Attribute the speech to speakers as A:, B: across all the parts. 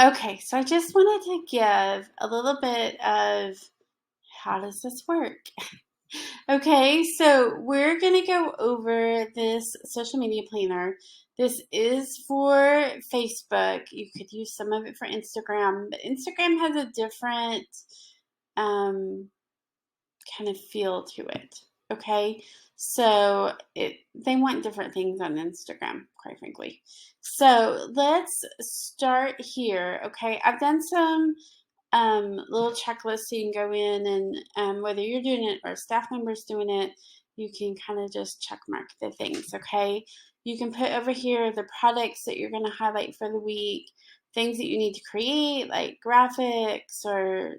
A: Okay, so I just wanted to give a little bit of how does this work? Okay, so we're going to go over this social media planner. This is for Facebook. You could use some of it for Instagram, but Instagram has a different um, kind of feel to it. Okay, so they want different things on Instagram, quite frankly. So let's start here. Okay, I've done some little checklists so you can go in and whether you're doing it or a staff member's doing it, you can kind of just check mark the things. Okay, you can put over here the products that you're going to highlight for the week, things that you need to create like graphics or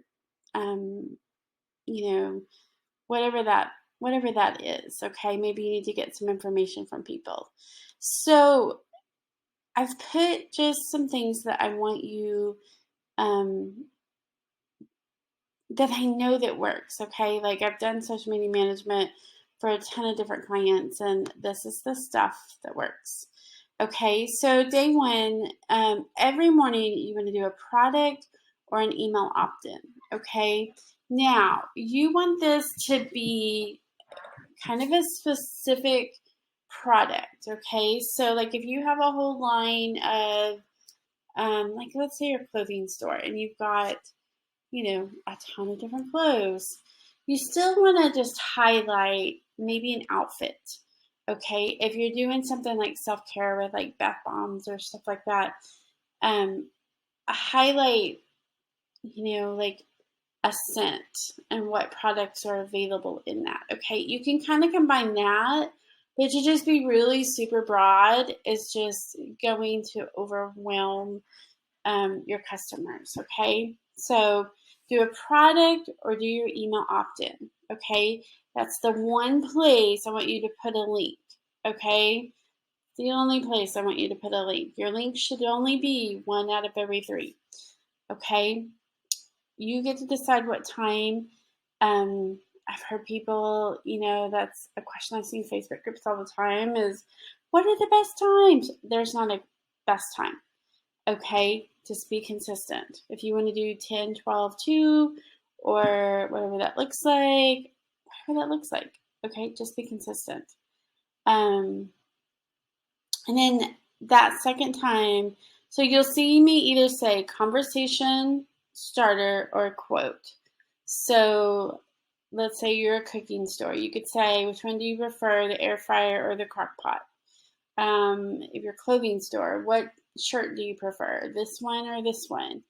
A: um, you know whatever that is. Okay, maybe you need to get some information from people. So I've put just some things that I want you um, that I know that works. Okay, like I've done social media management for a ton of different clients, and this is the stuff that works. Okay, so day one, every morning you want to do a product or an email opt-in. Okay, now you want this to be kind of a specific product. Okay, so like if you have a whole line of like let's say your clothing store and you've got a ton of different clothes, you still want to just highlight maybe an outfit. Okay, if you're doing something like self-care with like bath bombs or stuff like that, um highlight like a scent and what products are available in that. Okay, you can kind of combine that, but to just be really super broad is just going to overwhelm your customers. Okay, so do a product or do your email opt-in. Okay, that's the one place I want you to put a link. Okay, the only place I want you to put a link. Your link should only be one out of every three. Okay, you get to decide what time. I've heard people, that's a question I see in Facebook groups all the time is, what are the best times? There's not a best time. Okay, just be consistent. If you want to do 10, 12, 2, or whatever that looks like, okay, just be consistent. Um, and then that second time, so you'll see me either say conversation starter or quote. So let's say you're a cooking store. You could say, which one do you prefer, the air fryer or the crock pot? If you're a clothing store, what shirt do you prefer, this one or this one?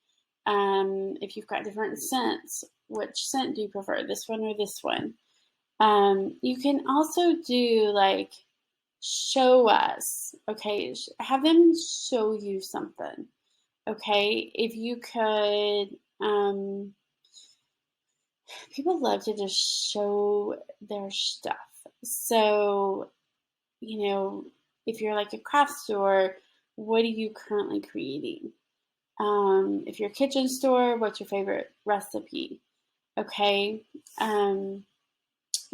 A: If you've got different scents, which scent do you prefer, this one or this one? You can also do like show us. Okay, have them show you something. Okay, if you could, people love to just show their stuff. So, if you're like a craft store, what are you currently creating? If you're a kitchen store, what's your favorite recipe? Okay. When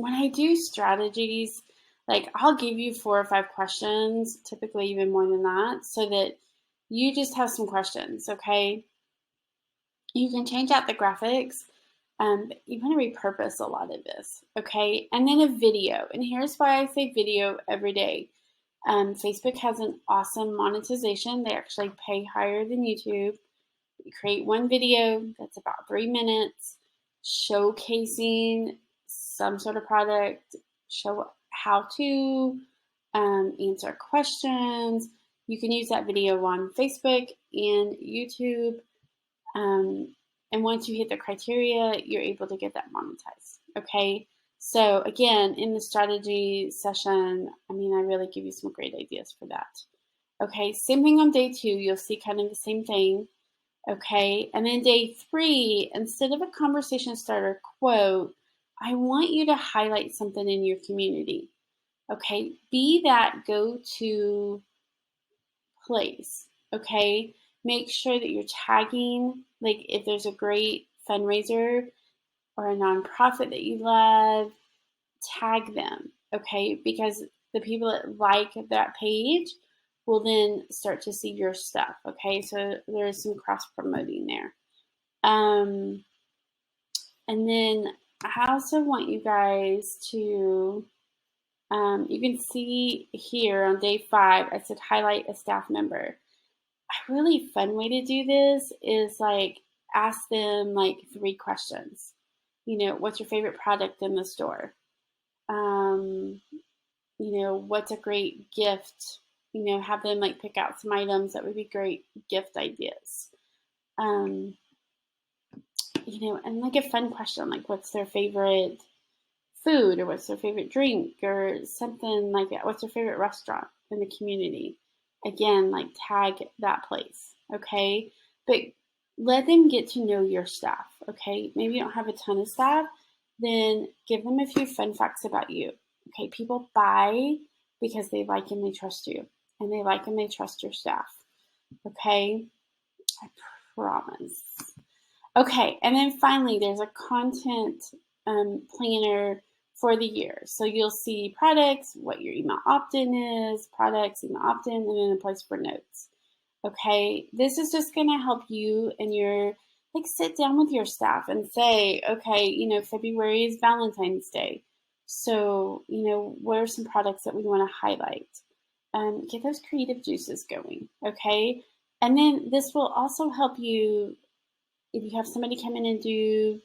A: I do strategies, like I'll give you 4 or 5 questions, typically even more than that, so that you just have some questions. Okay. You can change out the graphics. But you want to repurpose a lot of this. Okay. And then a video. And here's why I say video every day. Facebook has an awesome monetization. They actually pay higher than YouTube. You create one video that's about 3 minutes, showcasing some sort of product, show how to answer questions. You can use that video on Facebook and YouTube. And once you hit the criteria, you're able to get that monetized. Okay. So again, in the strategy session, I really give you some great ideas for that. Okay. Same thing on day 2. You'll see kind of the same thing. Okay. And then day 3, instead of a conversation starter quote, I want you to highlight something in your community. Okay. Be that go-to place. Okay. Make sure that you're tagging, like if there's a great fundraiser or a nonprofit that you love, tag them. Okay. Because the people that like that page will then start to see your stuff. Okay, so there's some cross promoting there. And then I also want you guys to, you can see here on day 5, I said highlight a staff member. A really fun way to do this is like ask them like 3 questions. You know, what's your favorite product in the store? You know, what's a great gift? You know, have them like pick out some items that would be great gift ideas. You know, and like a fun question, like what's their favorite food, or what's their favorite drink, or something like that. What's their favorite restaurant in the community? Again, like tag that place, okay? But let them get to know your staff, okay? Maybe you don't have a ton of staff, then give them a few fun facts about you, okay? People buy because they like and they trust you, and they like and they trust your staff, okay? I promise. Okay, and then finally, there's a content planner for the year. So you'll see products, what your email opt-in is, products, email opt-in, and then a place for notes. Okay, this is just going to help you and your, like, sit down with your staff and say, okay, you know, February is Valentine's Day. So, you know, what are some products that we want to highlight? Get those creative juices going, okay? And then this will also help you if you have somebody come in and do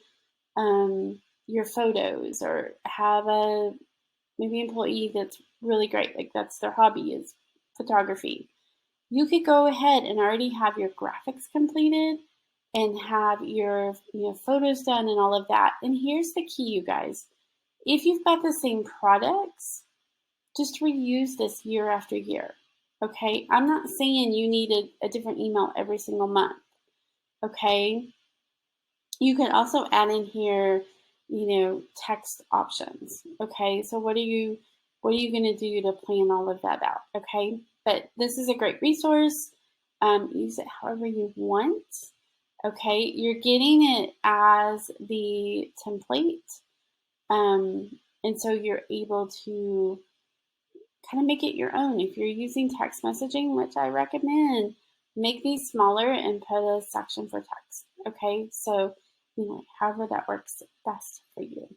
A: your photos, or have a maybe employee that's really great, like that's their hobby is photography. You could go ahead and already have your graphics completed and have your photos done and all of that. And here's the key, you guys. If you've got the same products, just reuse this year after year. Okay, I'm not saying you need a different email every single month. Okay, you can also add in here, you know, text options. Okay, so what are you going to do to plan all of that out? Okay, but this is a great resource. Use it however you want. Okay, you're getting it as the template, and so you're able to kind of make it your own. If you're using text messaging, which I recommend, make these smaller and put a section for text. Okay, so however that works best for you.